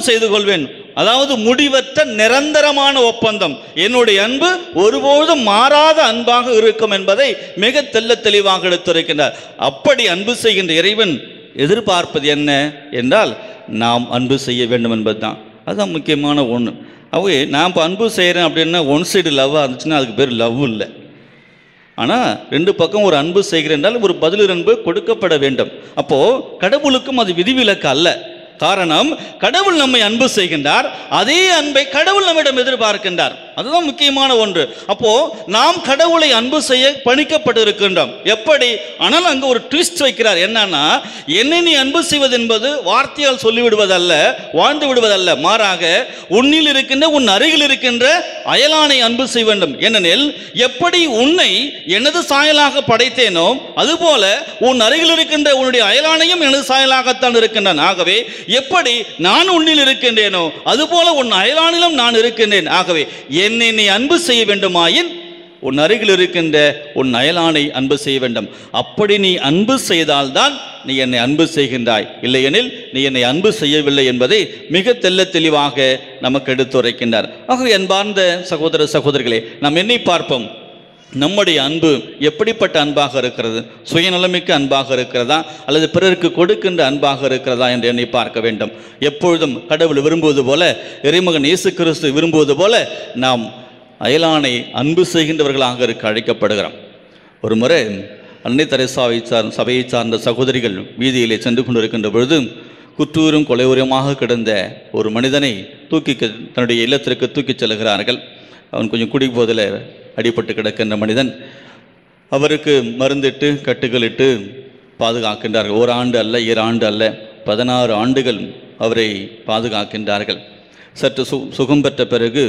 செய்து கொள்வேன். அதாவது முடிவற்ற நிரந்தரமான ஒப்பந்தம். என்னுடைய அன்பு ஒருபோதும் மாறாத அன்பாக இருக்கும் என்பதை மிக தெளிவாக எடுத்துரைக்கின்றார். அப்படி அன்பு செய்கின்ற இறைவன் எதிர்பார்ப்பது என்ன என்றால் நாம் அன்பு செய்ய வேண்டும் என்பதுதான். அதுதான் முக்கியமான ஒன்று. அவை நான் இப்போ அன்பு செய்கிறேன் அப்படின்னா ஒன் சைடு லவ்வாக இருந்துச்சுன்னா அதுக்கு பேர் லவ் இல்லை. ஆனால் ரெண்டு பக்கம் ஒரு அன்பு செய்கிறேன் என்றால் ஒரு பதில் அன்பு கொடுக்கப்பட வேண்டும். அப்போது கடவுளுக்கும் அது விதிவிலக்கு அல்ல. காரணம், கடவுள் நம்மை அன்பு செய்கின்றார், அதே அன்பை கடவுள் நம்மிடம் எதிர்பார்க்கின்றார். அதுதான் முக்கியமான ஒன்று. அப்போ நாம் கடவுளை அன்பு செய்ய பணிக்கப்பட்டு இருக்கின்றோம். எப்படி? ஆனால் அங்கு ஒரு ட்விஸ்ட் வைக்கிறார். என்னன்னா, என்னை நீ அன்பு செய்வது என்பது வார்த்தையால் சொல்லிவிடுவதல்ல, வாழ்ந்து விடுவதல்ல. மாறாக உன்னில் இருக்கின்ற உன் அருகில் இருக்கின்ற அயலானை அன்பு செய்ய வேண்டும். ஏனெனில் எப்படி உன்னை எனது சாயலாக படைத்தேனோ அதுபோல உன் அருகில் இருக்கின்ற உன்னுடைய அயலானையும் எனது சாயலாகத்தான் இருக்கின்றான். ஆகவே எப்படி நான் உன்னில் இருக்கின்றேனோ அதுபோல உன் அயலானிலும் நான் இருக்கின்றேன். ஆகவே என்னை நீ அன்பு செய்ய வேண்டுமாயின் உன் அருகில் இருக்கின்ற உன் அயலானை அன்பு செய்ய வேண்டும். அப்படி நீ அன்பு செய்தால்தான் நீ என்னை அன்பு செய்கின்றாய், இல்லையெனில் நீ என்னை அன்பு செய்யவில்லை என்பதை மிக தெளிவாக நமக்கு எடுத்துரைக்கின்றார். ஆகவே அன்பார்ந்த சகோதர சகோதரிகளே, நாம் என்னை பார்ப்போம். நம்முடைய அன்பு எப்படிப்பட்ட அன்பாக இருக்கிறது? சுயநலமிக்க அன்பாக இருக்கிறதா அல்லது பிறருக்கு கொடுக்கின்ற அன்பாக இருக்கிறதா என்று எண்ணி பார்க்க வேண்டும். எப்பொழுதும் கடவுள் விரும்புவது போல, இறைமகன் இயேசு கிறிஸ்து விரும்புவது போல நாம் அயலானை அன்பு செய்கின்றவர்களாக இருக்க அழைக்கப்படுகிறோம். ஒரு முறை அன்னை தெரேசாவை சபையை சார்ந்த சகோதரிகள் வீதியிலே சென்று கொண்டிருக்கின்ற பொழுது குற்றூரும் கொலையுரமாக கிடந்த ஒரு மனிதனை தன்னுடைய இல்லத்திற்கு தூக்கிச் செல்கிறார்கள். அவன் கொஞ்சம் குடிபோதில் அடிபட்டு கிடக்கின்ற மனிதன். அவருக்கு மருந்திட்டு கட்டுகளிட்டு பாதுகாக்கின்றார்கள். 1 ஆண்டு அல்ல, 2 ஆண்டு அல்ல, 16 ஆண்டுகள் அவரை பாதுகாக்கின்றார்கள். சற்று சுகம் பெற்ற பிறகு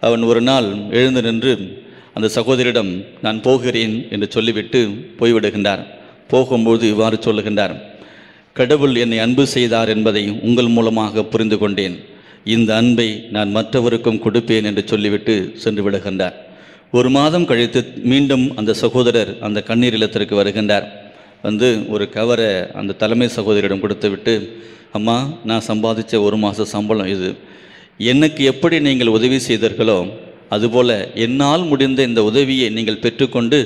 அவன் ஒரு நாள் எழுந்து நின்று அந்த சகோதரியிடம் நான் போகிறேன் என்று சொல்லிவிட்டு போய்விடுகின்றார். போகும்போது இவ்வாறு சொல்லுகின்றார், கடவுள் என்னை அன்பு செய்தார் என்பதை உங்கள் மூலமாக புரிந்து கொண்டேன். இந்த அன்பை நான் மற்றவருக்கும் கொடுப்பேன் என்று சொல்லிவிட்டு சென்று விடுகின்றார். 1 மாதம் கழித்து மீண்டும் அந்த சகோதரர் அந்த கண்ணீர் இல்லத்திற்கு வருகின்றார். வந்து ஒரு கவரை அந்த தலைமை சகோதரியிடம் கொடுத்து விட்டு, அம்மா, நான் சம்பாதித்த 1 மாத சம்பளம் இது. எனக்கு எப்படி நீங்கள் உதவி செய்தீர்களோ அதுபோல் என்னால் முடிந்த இந்த உதவியை நீங்கள் பெற்றுக்கொண்டு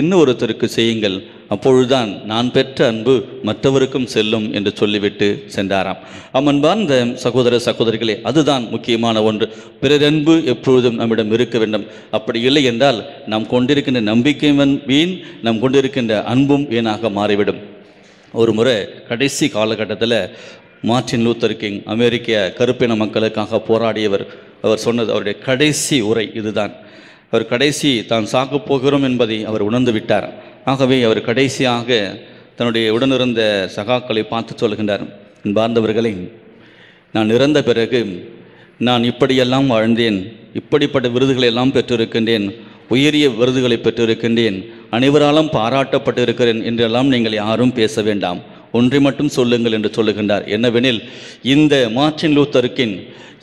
இன்னொருத்தருக்கு செய்யுங்கள். அப்பொழுதுதான் நான் பெற்ற அன்பு மற்றவருக்கும் செல்லும் என்று சொல்லிவிட்டு சென்றாராம். அன்பர்ந்த சகோதர சகோதரிகளே, அதுதான் முக்கியமான ஒன்று. பிறரன்பு எப்பொழுதும் நம்மிடம் இருக்க வேண்டும். அப்படி இல்லை என்றால் நாம் கொண்டிருக்கின்ற நம்பிக்கையும் வீண், நாம் கொண்டிருக்கின்ற அன்பும் வீணாக மாறிவிடும். ஒரு முறை கடைசி காலகட்டத்தில் மார்ட்டின் லூத்தர் கிங், அமெரிக்க கருப்பின மக்களுக்காக போராடியவர், அவர் சொன்னது, அவருடைய கடைசி உரை இதுதான். அவர் கடைசி தான் சாக்கு போகிறோம் என்பதை அவர் உணர்ந்து விட்டார். ஆகவே அவர் கடைசியாக தன்னுடைய உடனிருந்த சகாக்களை பார்த்து சொல்கின்றார், அன்பார்ந்தவர்களை, நான் இறந்த பிறகு நான் இப்படியெல்லாம் வாழ்ந்தேன், இப்படிப்பட்ட விருதுகளை எல்லாம் பெற்றிருக்கின்றேன், உயரிய விருதுகளை பெற்றிருக்கின்றேன், அனைவராலும் பாராட்டப்பட்டு இருக்கிறேன் என்றெல்லாம் நீங்கள் யாரும் பேச வேண்டாம், ஒன்றை மட்டும் சொல்லுங்கள் என்று சொல்லுகின்றார். என்னவெனில், இந்த மார்ட்டின் லூத்தர் கிங்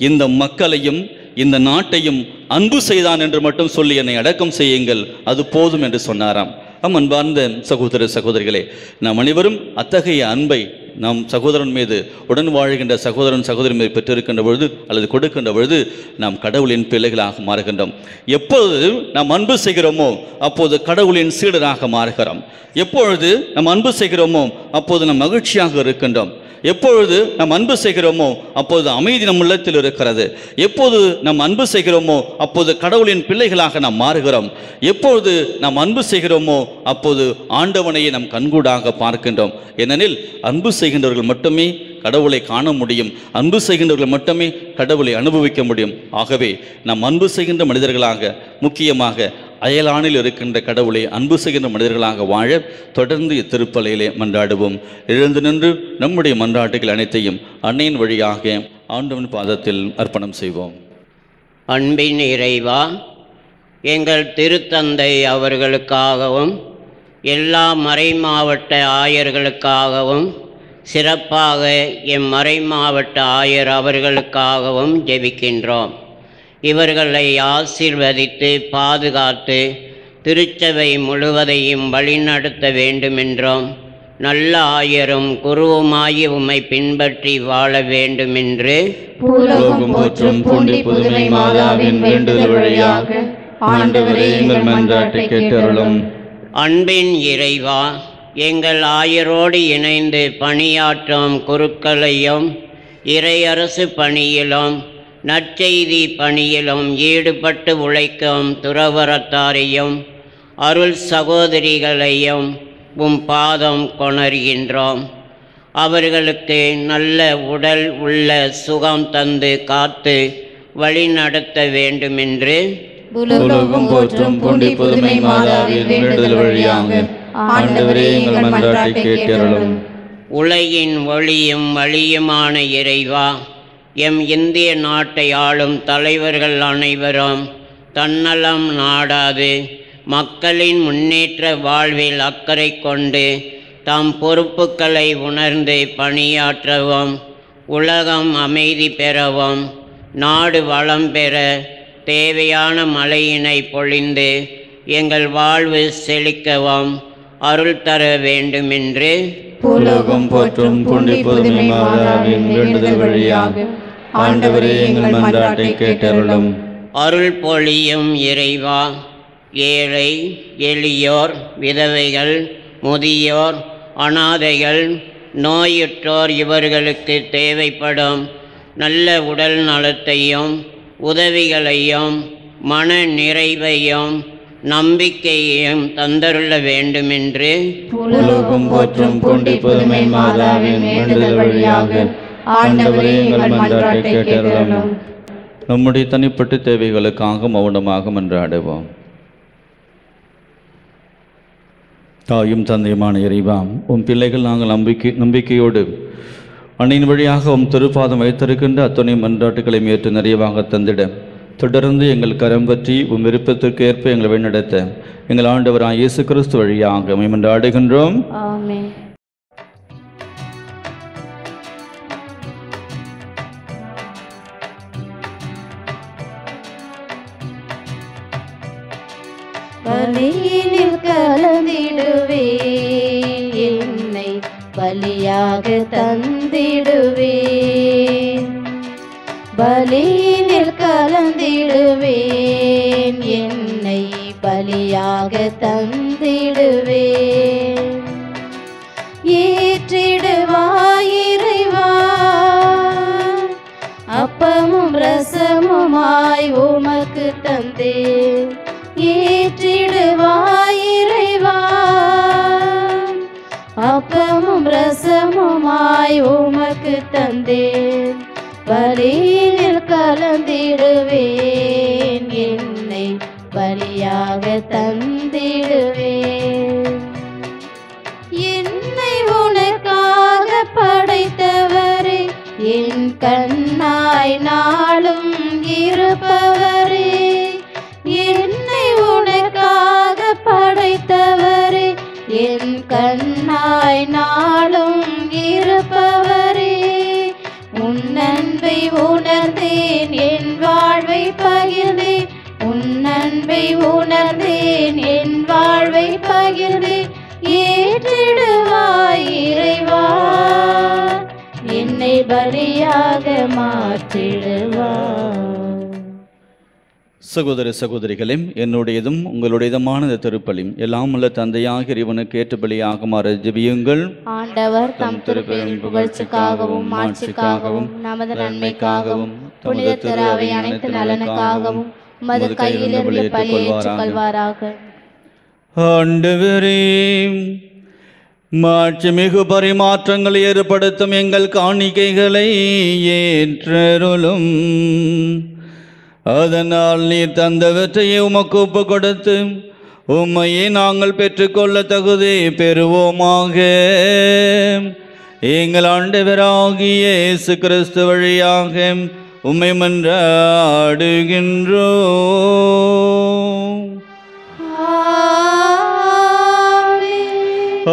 இந்த மக்களையும் இந்த நாட்டையும் அன்பு செய்தான் என்று மட்டும் சொல்லி என்னை அடக்கம் செய்யுங்கள், அது போதும் என்று சொன்னாராம். அன்பார்ந்த சகோதர சகோதரிகளே, நாம் அனைவரும் அத்தகைய அன்பை நாம் சகோதரன் மீது, உடன் வாழ்கின்ற சகோதரன் சகோதரி மீது பெற்றிருக்கின்ற பொழுது அல்லது கொடுக்கின்ற பொழுது நாம் கடவுளின் பிள்ளைகளாக மாறுகின்றோம். எப்பொழுது நாம் அன்பு செய்கிறோமோ அப்போது கடவுளின் சீடராக மாறுகிறோம். எப்பொழுது நாம் அன்பு செய்கிறோமோ அப்போது நாம் மகிழ்ச்சியாக இருக்கின்றோம். எப்பொழுது நாம் அன்பு செய்கிறோமோ அப்போது அமைதி நம் உள்ளத்தில் இருக்கிறது. எப்போது நாம் அன்பு செய்கிறோமோ அப்போது கடவுளின் பிள்ளைகளாக நாம் மாறுகிறோம். எப்பொழுது நாம் அன்பு செய்கிறோமோ அப்போது ஆண்டவனையே நம் கண்கூடாக பார்க்கின்றோம். ஏனெனில் அன்பு செய்கின்றவர்கள் மட்டுமே கடவுளை காண முடியும், அன்பு செய்கின்றவர்கள் மட்டுமே கடவுளை அனுபவிக்க முடியும். ஆகவே நாம் அன்பு செய்கின்ற மனிதர்களாக, முக்கியமாக அயலானில் இருக்கின்ற கடவுளை அன்பு செய்கின்ற மனிதர்களாக வாழ தொடர்ந்து திருப்பலியிலே மன்றாடுவோம். எழுந்து நின்று நம்முடைய மன்றாட்டுகள் அனைத்தையும் அன்னையின் வழியாக ஆண்டவன் பாதத்தில் அர்ப்பணம் செய்வோம். அன்பின் இறைவா, எங்கள் திருத்தந்தை அவர்களுக்காகவும் எல்லா மறைமாவட்ட ஆயர்களுக்காகவும் சிறப்பாக எம் மறைமாவட்ட ஆயர் அவர்களுக்காகவும் ஜெபிக்கின்றோம். இவர்களை ஆசீர்வதித்து பாதுகாத்து திருச்சபை முழுவதையும் வழிநடத்த வேண்டுமென்றும் நல்ல ஆயரும் குருவுமாகி உம்மை பின்பற்றி வாழ வேண்டுமென்று பூலோகம் போற்றும் பூண்டி புதுமை மாதாவின் வேண்டுதல் வழியாக ஆண்டவரே எங்கள் மன்றாட்டை கேட்டருளும். அன்பின் இறைவா, எங்கள் ஆயரோடு இணைந்து பணியாற்றும் குருக்களையும் இறையரசு பணியிலும் நற்செய்தி பணியிலும் ஈடுபட்டு உழைக்கும் துறவரத்தாரையும் அருள் சகோதரிகளையும் உம் பாதம் கொணர்கின்றோம். அவர்களுக்கு நல்ல உடல் உள்ள சுகம் தந்து காத்து வழி நடத்த வேண்டுமென்று பூலோகம் போற்றும் பூண்டி புதுமை மாதாவின் வேண்டுதல் வழியாக ஆண்டவரே எங்கள் மன்றாட்டை கேட்டருளும். உலகின் ஒளியும் வழியுமான இறைவா, எம் இந்திய நாட்டை ஆளும் தலைவர்கள் அனைவரும் தன்னலம் நாடாது மக்களின் முன்னேற்ற வாழ்வில் அக்கறை கொண்டு தம் பொறுப்புகளை உணர்ந்து பணியாற்றவும், உலகம் அமைதி பெறவும், நாடு வளம் பெற தேவையான மழையினை பொழிந்து எங்கள் வாழ்வு செழிக்கவும் அருள் தர வேண்டுமென்று பூலோகம் போற்றும் பூண்டி புதுமை மாதாவின் வேண்டுதல் வழியாக ஆண்டவரே எங்கள் மன்றாட்டை கேட்டருளும். அருள் பொழியும் இறைவா, ஏழை எளியோர், விதவைகள், முதியோர், அனாதைகள், நோயுற்றோர் இவர்களுக்கு தேவைப்படும் நல்ல உடல் நலத்தையும் உதவிகளையும் மன நிறைவையும் நம்பிக்கையையும் தந்தருள வேண்டுமென்று பூலோகம் போற்றும் பூண்டி புதுமை மாதாவின் வேண்டுதல் வழியாக ஆண்டவரே எங்கள் மன்றாட்டை கேட்டருளும். நம்முடைய தனிப்பட்ட தேவைகளுக்காக மௌனமாக மன்றாடுவோம். தாயும் தந்தையுமான இறைவா, உம் பிள்ளைகள் நாங்கள் நம்பிக்கையோடு அன்னையின் வழியாக உம் திருப்பாதம் வைத்திருக்கின்ற அத்தனை மன்றாட்டுகளை ஏற்று நிறைவாக தந்திட தொடர்ந்து எங்கள் கரம் பற்றி உம் விருப்பத்திற்கு ஏற்ப எங்களை வழிநடத்த எங்கள் ஆண்டவராய் இயேசு கிறிஸ்து வழியாக உம்மை மன்றாடுகின்றோம். ஆமென். பலியினில் கலந்திடுவேன், என்னை பலியாக தந்திடுவேன். பலியினில் கலந்திடுவேன், என்னை பலியாக தந்திடுவேன். ஏற்றிடுவாய் இறைவா, அப்பமும் ரசமுமாய் உமக்கு தந்தேன். ஏற்றிடுவாய் இறைவா, அப்பமும் ரசமுமாய் உமக்கு தந்தேன். பலியினில் கலந்திடுவேன், என்னை பலியாக தந்திடுவேன். என்னை உனக்காக படைத்தவரே, என் கண்ணாய் நாளும் இருப்பவரே. என்னை உனக்காக படைத்தவரே, என் கண்ணாய் நாளும் இருப்பவரே. உன் அன்பை உணர்ந்தேன், என் வாழ்வை பகிர்ந்தேன். உன் அன்பை உணர்ந்தேன், என் வாழ்வை பகிர்ந்தேன். ஏற்றிடுவாய் இறைவா, என்னை பலியாக மாற்றிடுவாய். சகோதர சகோதரிகளே, என்னுடையதும் உங்களுடையதுமான இந்த திருப்பலியும் எல்லாம் உள்ள தந்தையாக இறைவனுக்கு ஏற்ற பலியாக மாற ஜெபியுங்கள். ஆண்டவர் தம் திருப்பெரும் புகழ்ச்சிக்காகவும் மாட்சிக்காகவும் நமது நன்மைக்காகவும் புனித திரு அவை அனைத்து நலனுக்காகவும் உமது கையிலிருந்து பலியை ஏற்றுக்கொள்வாராக. ஆண்டவரே, மாட்சிமிகு பரிமாற்றங்களை ஏற்படுத்தும் எங்கள் காணிக்கைகளை ஏற்றருளும். அதனால் நீர் தந்தவற்றையே உமக்கு ஒப்பு கொடுத்து உம்மையே நாங்கள் பெற்றுக்கொள்ள தகுதி பெறுவோமாக. எங்கள் ஆண்டவராகிய இயேசு கிறிஸ்து வழியாக உம்மை மன்றாடுகின்றோம்.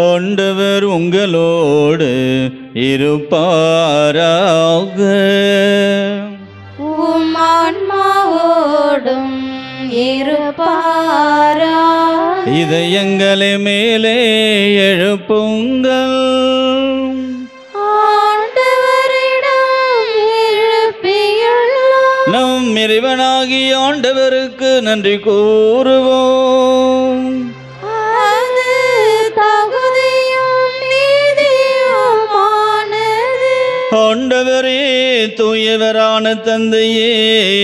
ஆண்டவர் உங்களோடு இருப்பாராக. உம் ஆன்மாவோடும் இருப்பாராக. இதயங்களை மேலே எழுப்புங்கள். நம் இறைவனாகிய ஆண்டவருக்கு நன்றி கூறுவோம். அது தகுதியும் நீதியுமானது. ஆண்டவரே, தூயவரான தந்தையே,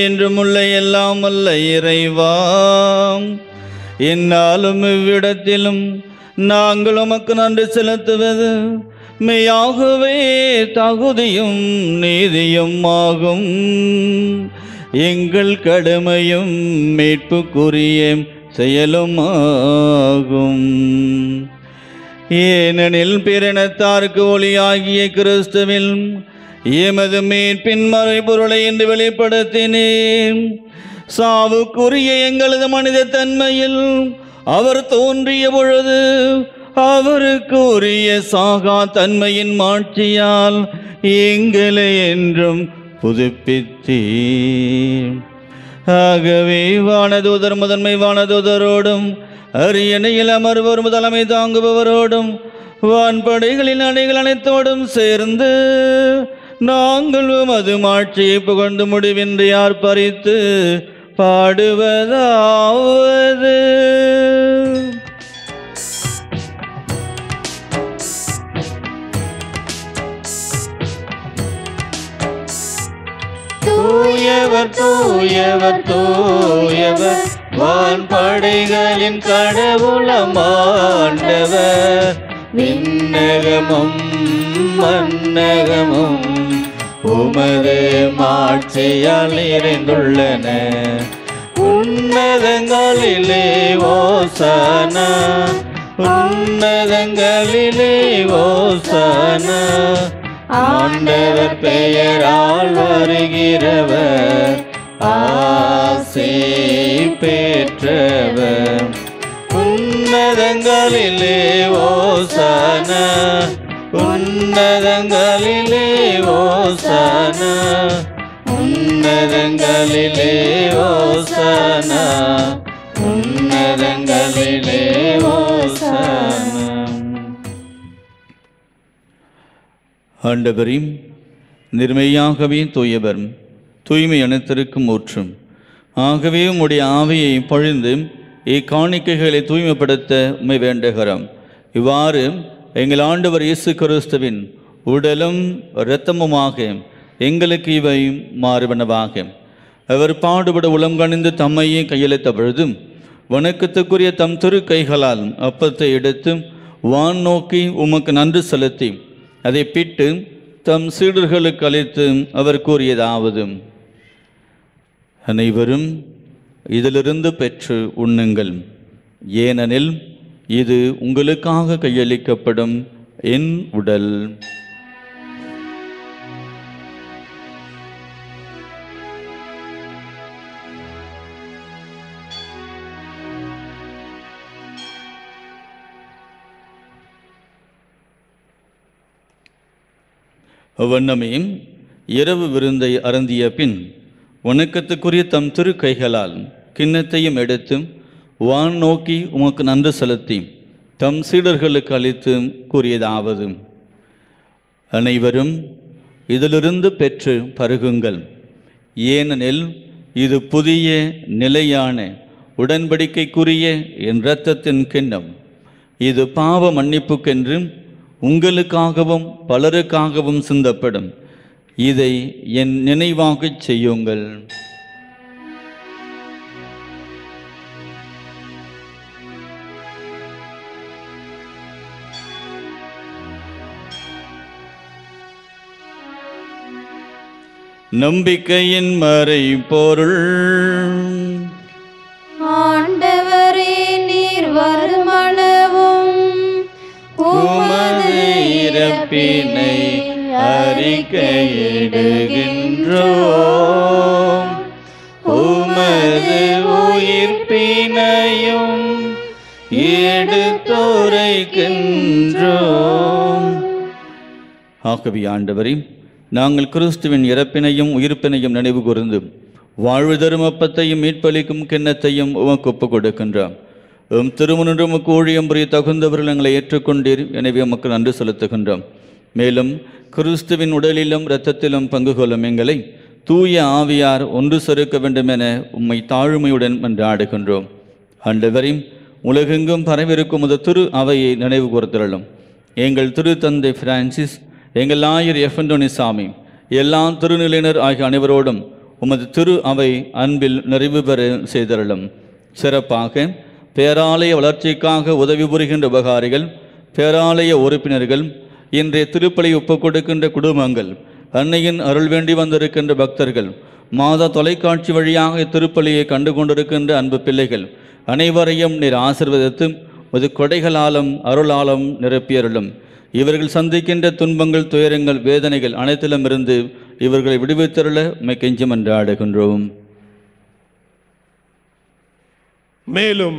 என்றும் உள்ள எல்லாம் வல்ல இறைவா, என்னாலும் இவ்விடத்திலும் நாங்கள் உமக்கு நன்றி செலுத்துவது மெய்யாகவே தகுதியும் நீதியும் ஆகும். எங்கள் கடமையும் மீட்புக்குரிய செயலும் ஆகும். ஏனெனில் பிறனத்தாருக்கு ஒளியாகிய கிறிஸ்துவில் எமது மீட்பின் மறைபொருளை என்று வெளிப்படுத்தினேன். சாவுக்குரிய எங்களது மனித தன்மையில் அவர் தோன்றிய பொழுது அவருக்கு உரிய சாகா தன்மையின் மாட்சியால் எங்களை என்றும் புதுப்பித்தீர். ஆகவே வானதூதர் முதன்மை வானதூதரோடும் அரியணையில் அமர்வோர் முதலமை தாங்குபவரோடும் வான்படைகளின் அணைகள் அனைத்தோடும் சேர்ந்து நாங்கள் உமது மாட்சியை புகழ்ந்து முடிவின்றி ஆர்ப்பரித்து பாடுவதாவது: தூயவர் தூயவர் தூயவர் வான்படைகளின் கடவுளமாண்டவர். விண்ணகமும் மன்னகமும் உமது மாட்சியால் நிறைந்துள்ளன. உன்னதங்களிலே ஓசானா, உன்னதங்களிலே ஓசானா. ஆண்டவர் பெயரால் வருகிறவர் ஆசி பெற்றவர். உன்னதங்களிலே ஓசானா, உன்னதங்களிலே ஓசானா, உன்னதங்களிலே ஓசானா, உன்னதங்களிலே ஓசானா. ஆண்டவரே, நிர்மையாகவே தூயவர், தூய்மை அனைத்திற்கும் ஊற்றும். ஆகவே உம்முடைய ஆவியை பொழிந்து இக்காணிக்கைகளை தூய்மைப்படுத்த உம்மை வேண்டுகிறோம். இவ்வாறு எங்கள் ஆண்டவர் இயேசு கிறிஸ்துவின் உடலும் இரத்தமுமாக எங்களுக்கு இவை மாறுவனவாக. அவர் பாடுபட உளம் கணிந்து தம்மையே கையளித்த பொழுதும் வணக்கத்துக்குரிய தம் திரு கைகளால் அப்பத்தை எடுத்து வான் நோக்கி உமக்கு நன்றி செலுத்தி அதை பிட்டு தம் சீடர்களுக்கு அளித்து அவர் கூறியதாவது: அனைவரும் இதிலிருந்து பெற்று உண்ணுங்கள், ஏனெனில் இது உங்களுக்காக கையளிக்கப்படும் என் உடல். அவ்வண்ணமே இரவு விருந்தை அருந்திய பின் வணக்கத்துக்குரிய தம் திரு கைகளால் கிண்ணத்தையும் எடுத்து வான் நோக்கி உமக்கு நன்றி செலுத்தி தம் சீடர்களுக்கு அளித்து கூறியதாவது: அனைவரும் இதிலிருந்து பெற்று பருகுங்கள், ஏனெனில் இது புதிய நிலையான உடன்படிக்கைக்குரிய என் இரத்தத்தின் கிண்ணம். இது பாவ மன்னிப்புக்கென்று உங்களுக்காகவும் பலருக்காகவும் சிந்தப்படும். இதை என் நினைவாகச் செய்யுங்கள். நம்பிக்கையின் மறைபொருள். ஆண்டவரே, நீர் வருமளவும் உமது இறப்பினை அறிக்கையிடுகின்றோம், உமது உயிர்ப்பினையும் எடுத்துரைக்கின்றோம். ஆகவே ஆண்டவரே, நாங்கள் கிறிஸ்துவின் இறப்பினையும் உயிர்ப்பினையும் நினைவு கூர்ந்து வாழ்வு தரும் அப்பத்தையும் மீட்பளிக்கும் கிண்ணத்தையும் உமக்கு ஒப்புக் கொடுக்கின்றோம். திருமணம் உமக்கு ஊழியம் புரிய தகுந்தவர்கள் எங்களை ஏற்றுக்கொண்டீர், எனவே உமக்கு நன்றி செலுத்துகின்றோம். மேலும் கிறிஸ்துவின் உடலிலும் இரத்தத்திலும் பங்கு கொள்ளும் எங்களை தூய ஆவியார் ஒன்று சேர்க்க வேண்டும் என உம்மை தாழ்மையுடன் மன்றாடுகின்றோம். ஆண்டவரே, உலகெங்கும் பரவிருக்கும் உமது திரு அவையை நினைவு கூர்த்தருளும். எங்கள் திரு தந்தை பிரான்சிஸ், எங்கள் ஆயர் எஃபண்டோனிசாமி, எல்லா திருநிலையினர் ஆகிய அனைவரோடும் உமது திரு அவை அன்பில் நிறைவு பெற செய்தருளும். சிறப்பாக பேராலய வளர்ச்சிக்காக உதவி புரிகின்ற உபகாரிகள், பேராலய உறுப்பினர்கள், இன்றைய திருப்பலி ஒப்புக் கொடுக்கின்ற குடும்பங்கள், அன்னையின் அருள் வேண்டி வந்திருக்கின்ற பக்தர்கள், மாத தொலைக்காட்சி வழியாக திருப்பலியை கண்டு கொண்டிருக்கின்ற அன்பு பிள்ளைகள் அனைவரையும் நீர் ஆசீர்வதித்து உமது கொடைகளாலும் அருளாலும் நிரப்பியருளும். இவர்கள் சந்திக்கின்ற துன்பங்கள், துயரங்கள், வேதனைகள் அனைத்திலும் இருந்து இவர்களை விடுவித்தருள உம்மை கெஞ்சி மன்றாடுகின்றோம். மேலும்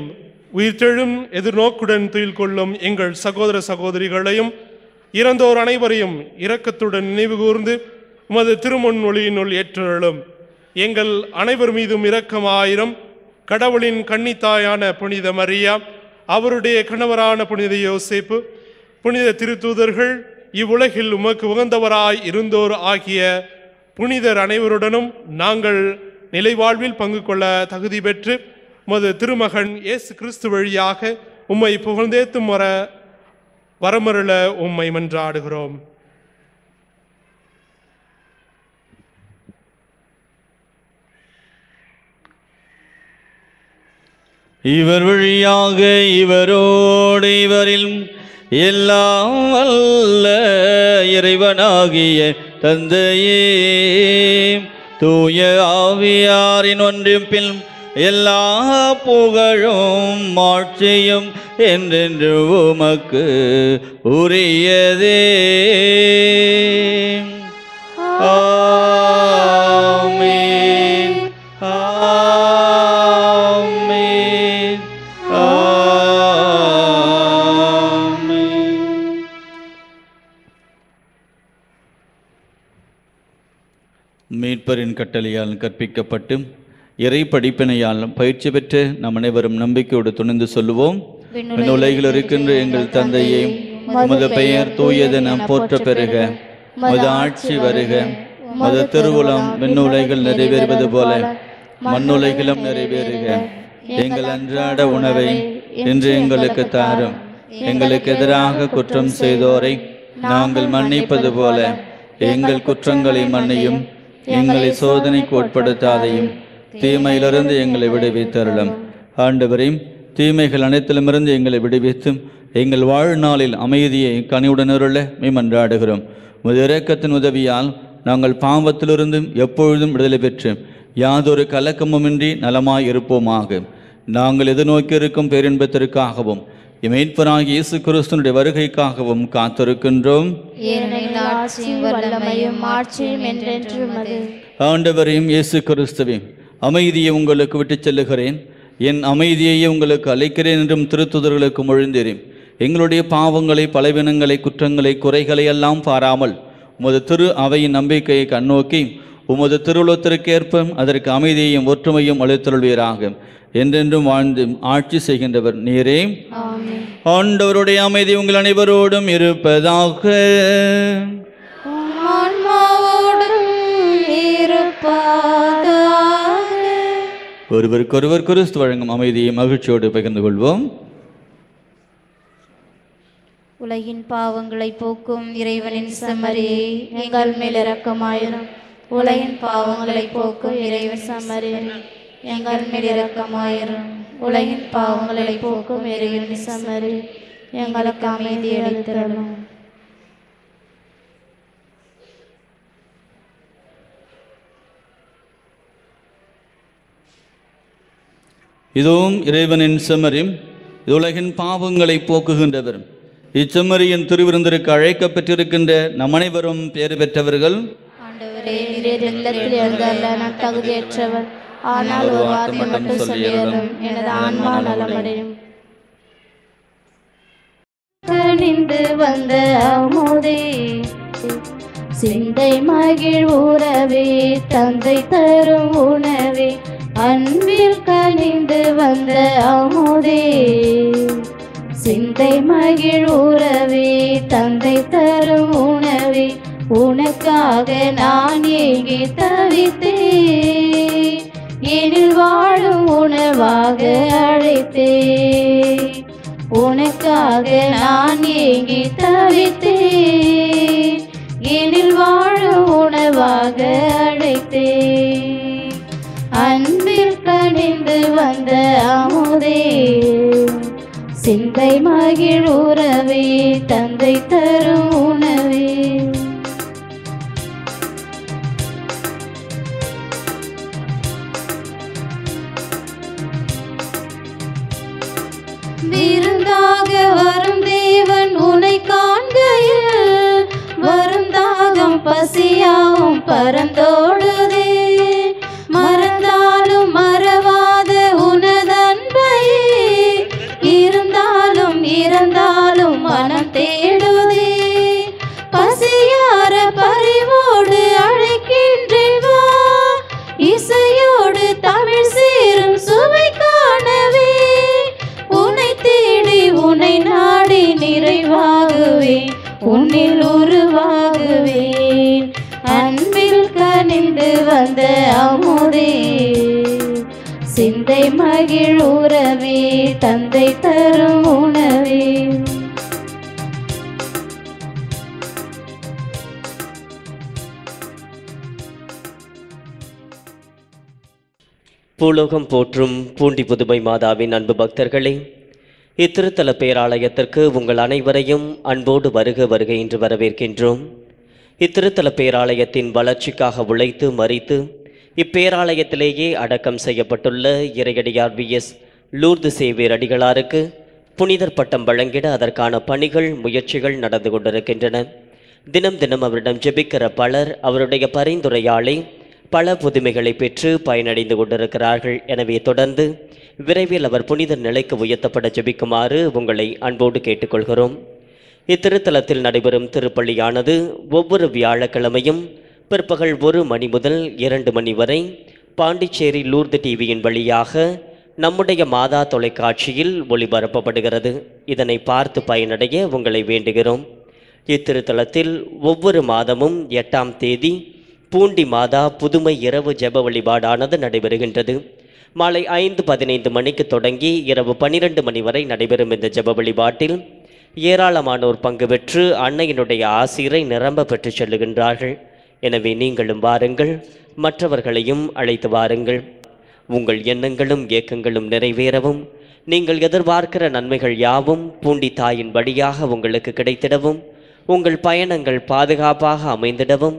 உயிர்த்தெழும் எதிர்நோக்குடன் துயில் கொள்ளும் எங்கள் சகோதர சகோதரிகளையும் இறந்தோர் அனைவரையும் இரக்கத்துடன் நினைவு கூர்ந்து உமது திருமுன் ஒளியினுள் ஏற்றருளும். எங்கள் அனைவர் மீதும் இரக்கமாயிரம். கடவுளின் கன்னித்தாயான புனித மரியா, அவருடைய கணவரான புனித யோசேப்பு, புனித திருத்தூதர்கள், இவ்வுலகில் உமக்கு உகந்தவராய் இருந்தோர் ஆகிய புனிதர் அனைவருடனும் நாங்கள் நிலைவாழ்வில் பங்கு கொள்ள தகுதி பெற்று உமது திருமகன் இயேசு கிறிஸ்து வழியாக உம்மை புகழ்ந்தேத்தும் வரமருள உம்மை மன்றாடுகிறோம். இவர் வழியாக இவரோடு இவரில் எல்லாம் வல்ல இறைவனாகிய தந்தையே, தூய ஆவியாரின் ஒன்றிப்பில் எல்லா புகழும் மாட்சியும் என்றென்று உமக்கு உரியதே. ஆமென், ஆமென், ஆமென். மீட்பரின் கட்டளையால் கற்பிக்கப்பட்டு இறை படிப்பினையால் பயிற்சி பெற்று நம் அனைவரும் நம்பிக்கையோடு துணிந்து சொல்லுவோம். உலகில் இருக்கின்ற எங்கள் தந்தையே, உமது பெயர் தூயதென போற்ற பெறுக, உமது ஆட்சி வருக, உமது திருவுளம் விண்ணுலகில் நிறைவேறுவது போல மண்ணுலகிலும் நிறைவேறுக. எங்கள் அன்றாட உணவை இன்று எங்களுக்கு தாரும். எங்களுக்கு எதிராக குற்றம் செய்தோரை நாங்கள் மன்னிப்பது போல எங்கள் குற்றங்களை மன்னியும். எங்களை சோதனைக்கு உட்படுத்தாதையும் தீமையிலிருந்து எங்களை விடுவித்தருளும். ஆண்டவரே, தீமைகள் அனைத்திலுமிருந்து எங்களை விடுவித்தும் எங்கள் வாழ்நாளில் அமைதியை கனிவுடனருள மன்றாடுகிறோம். உமது இரக்கத்தின் உதவியால் நாங்கள் பாவத்திலிருந்தும் எப்பொழுதும் விடுதலை பெற்று யாதொரு கலக்கமுமின்றி நலமாய் இருப்போமாக. நாங்கள் எதிர்நோக்கி இருக்கும் பேரின்பத்திற்காகவும் மீட்பராகிய இயேசு கிறிஸ்துவினுடைய வருகைக்காகவும் காத்திருக்கின்றோம். ஆண்டவரையும் இயேசு கிறிஸ்துவே, அமைதியை உங்களுக்கு விட்டுச் செல்லுகிறேன், என் அமைதியையே உங்களுக்கு அளிக்கிறேன் என்றும் திருத்துதர்களுக்கு மொழிந்தேன். எங்களுடைய பாவங்களை, பலவீனங்களை, குற்றங்களை, குறைகளை எல்லாம் பாராமல் உமது திரு அவையின் நம்பிக்கையை கண்ணோக்கி உமது திருவுளத்திற்கேற்ப அதற்கு அமைதியையும் ஒற்றுமையும் அளித்தருள்வீராக. என்றென்றும் வாழ்ந்து ஆட்சி செய்கின்றவர் நீரே. ஆண்டவருடைய அமைதி உங்கள் அனைவரோடும் இருப்பதாக. ஒருவருக்கொருவர் கிறிஸ்து வழங்கும் அமைதியை மகிழ்ச்சியோடு பகிர்ந்து கொள்வோம். உலகின் பாவங்களை போக்கும் இறைவனின் செம்மறியே, எங்கள் மேல் இரக்கமாயிரும். உலகின் பாவங்களை போக்கும் இறைவன் செம்மறியே, எங்கள் மேல் இரக்கமாயிரும். உலகின் பாவங்களை போக்கும் இறைவனின் செம்மறியே, எங்களுக்கு அமைதி அளித்தருளும். இதுவும் இறைவனின் செம்மறி, உலகின் பாவங்களை போக்குகின்றவர். இச்செம்மறியின் திருவிருந்திற்கு அழைக்கப்பட்டிருக்கின்ற நம் அனைவரும் பேறு பெற்றவர்கள். ஆண்டவரே, நீர் இல்லத்தில் எழுந்தருள நான் தகுதியற்றவர். ஆனால் ஒரு வார்த்தை மட்டும் சொல்லியதும் எனது ஆன்மா நலமடையும். கனிந்து வந்த அமுதே, சிந்தை மகிழ் உறவே, தந்தை தரும் உணவே, அன்பில் கனிந்து வந்த அமுதே, சிந்தை மகிழ் உறவே, தந்தை தரும் உணவே, உனக்காக நான் ஏங்கி தவித்தேன், எனில் வாழும் உணவாக அழைத்தேன். உனக்காக நான் ஏங்கி தவித்தேன், எனில் வாழும் உணவாக அழைத்தேன். அன்பில் கனிந்து வந்த அமுதே, சிந்தை மகிழ் உறவே, தந்தை தரும் உணவே. விருந்தாக வரும் தேவன் உனை காண்கையில், வரும் தாகம் பசியாவும் பரந்தோடுதே. மறந்தாலும் மறவாத உனதன்பையே, இருந்தாலும் இறந்தாலும் மனம் தேடுதே. பசியார பறிவோடு அழைக்கின்றேன் வா, இசையோடு தமிழ் சேரும் சுவை காணவே. உன்னை தேடி உன்னை நாடி நிறைவாகுவேன், உன்னில் உருவாகுவேன். அன்பில் கனிந்து வந்த அமுதே, சிந்தை மகிழ் உறவே, தந்தை தரும் உணவே. பூலோகம் போற்றும் பூண்டி புதுமை மாதாவின் அன்பு பக்தர்களே, இத்திருத்தல பேராலயத்திற்கு உங்கள் அனைவரையும் அன்போடு வருக வருக என்று வரவேற்கின்றோம். இத்திருத்தல பேராலயத்தின் வளர்ச்சிக்காக உழைத்து மறித்து இப்பேராலயத்திலேயே அடக்கம் செய்யப்பட்டுள்ள இறையடியார் விஎஸ் லூர்து சேவியர் அடிகளாருக்கு புனிதர் பட்டம் வழங்கிட அதற்கான பணிகள் முயற்சிகள் நடந்து கொண்டிருக்கின்றன. தினம் தினம் அவரிடம் ஜெபிக்கிற பலர் அவருடைய பரிந்துரையாலே பல புதுமைகளை பெற்று பயனடைந்து கொண்டிருக்கிறார்கள். எனவே தொடர்ந்து விரைவில் அவர் புனிதர் நிலைக்கு உயர்த்தப்பட ஜெபிக்குமாறு உங்களை அன்போடு கேட்டுக்கொள்கிறோம். இத்திருத்தலத்தில் நடைபெறும் திருப்பள்ளியானது ஒவ்வொரு வியாழக்கிழமையும் பிற்பகல் 1 மணி முதல் 2 மணி வரை பாண்டிச்சேரி லூர்து டிவியின் வழியாக நம்முடைய மாதா தொலைக்காட்சியில் ஒளிபரப்பப்படுகிறது. இதனை பார்த்து பயனடைய உங்களை வேண்டுகிறோம். இத்திருத்தலத்தில் ஒவ்வொரு மாதமும் 8ஆம் தேதி பூண்டி மாதா புதுமை இரவு ஜெப வழிபாடானது நடைபெறுகின்றது. மாலை 5:15 மணிக்கு தொடங்கி இரவு 12 மணி வரை நடைபெறும் இந்த ஜெப வழிபாட்டில் ஏராளமானோர் பங்கு பெற்று அன்னையினுடைய ஆசீரை நிரம்ப பெற்று செல்லுகின்றார்கள். எனவே நீங்களும் வாருங்கள், மற்றவர்களையும் அழைத்து வாருங்கள். உங்கள் எண்ணங்களும் ஏக்கங்களும் நிறைவேறவும், நீங்கள் எதிர்பார்க்கிற நன்மைகள் யாவும் பூண்டி தாயின் வழியாக உங்களுக்கு கிடைத்திடவும், உங்கள் பயணங்கள் பாதுகாப்பாக அமைந்திடவும்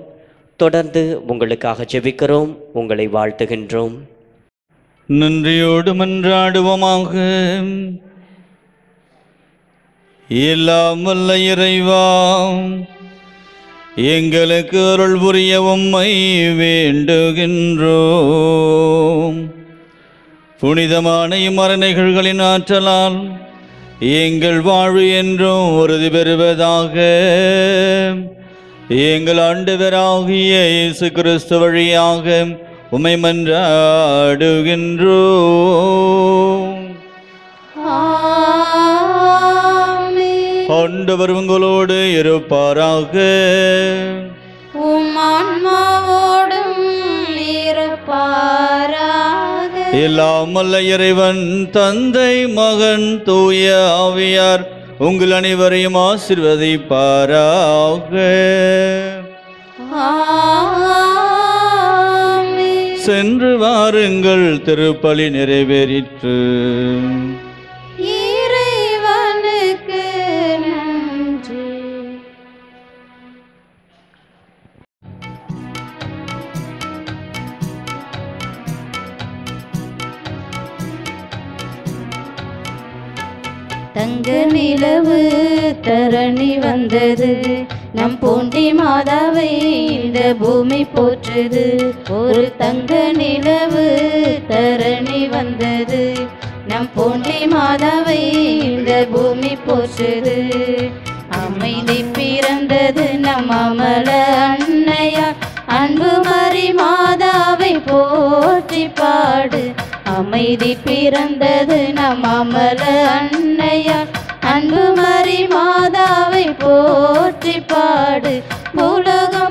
தொடர்ந்து உங்களுக்காக ஜெபிக்கிறோம். உங்களை வாழ்த்துகின்றோம். நன்றியோடு மன்றாடுவோமாக. எல்லாம் வல்ல இறைவா, எங்களுக்கு அருள் புரிய உம்மை வேண்டுகின்றோம். புனிதமான இம்மறைநிகழ்களின் ஆற்றலால் எங்கள் வாழ்வு என்றும் உறுதி பெறுவதாக. எங்கள் ஆண்டவராகிய இயேசு கிறிஸ்து வழியாக உம்மை மன்றாடுகின்றோம். ஆண்டவர் உங்களோடு இருப்பாராக. உம் ஆன்மாவோடும் இருப்பாராக. எல்லாம் வல்ல இறைவன் தந்தை மகன் தூய ஆவியார் உங்கள் அனைவரையும் ஆசீர்வதிப்பாராக. சென்று வாருங்கள், திருப்பலி நிறைவேறிற்று. இறைவனுக்கு நன்றி. தங்க நிலவு தரணி வந்தது, நம் பூண்டி மாதாவை இந்த பூமி போற்றுது. ஒரு தங்க நிலவு தரணி வந்தது, நம் பூண்டி மாதாவை இந்த பூமி போற்றுது. அமைதி பிறந்தது நம் அமல அன்னையார், அன்பு மரி மாதாவை போற்றி பாடு. அமைதி பிறந்தது நம் அமல அன்னையார், அன்பு மரி மாதாவை போற்றி பாடு. பூலோகம்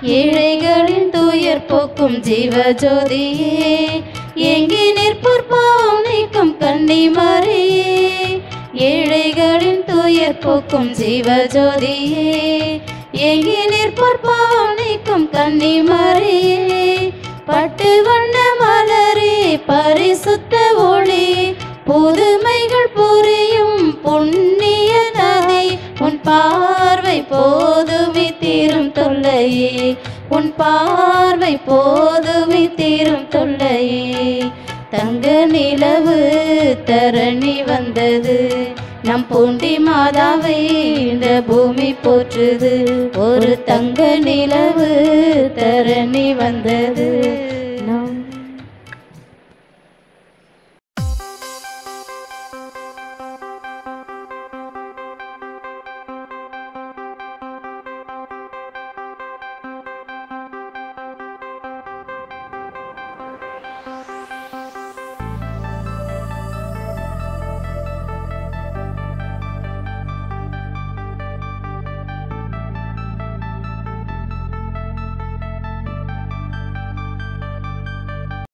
ஏழைகளின் துயர் போக்கும் ஜீவஜோதியே, ஏங்கி நிற்போர் பாவம் நீக்கும் கன்னிமரியே, ஏழைகளின் துயர் போக்கும் ஜீவஜோதியே, ஏங்கி நிற்போர் பாவம் நீக்கும் கன்னிமரியே, பட்டு வண்ண மலரே பரிசுத்த ஒளி, புதுமைகள் புரியும் புண்ணிய நதி, உன் பார்வை போதுமே தீரும் தொல்லையே, உன் பார்வை போதுமே தீரும் தொல்லையே. தங்க நிலவு தரணி வந்தது, நம் பூண்டி மாதாவை இந்த பூமி போற்றுது. ஒரு தங்க நிலவு தரணி வந்தது.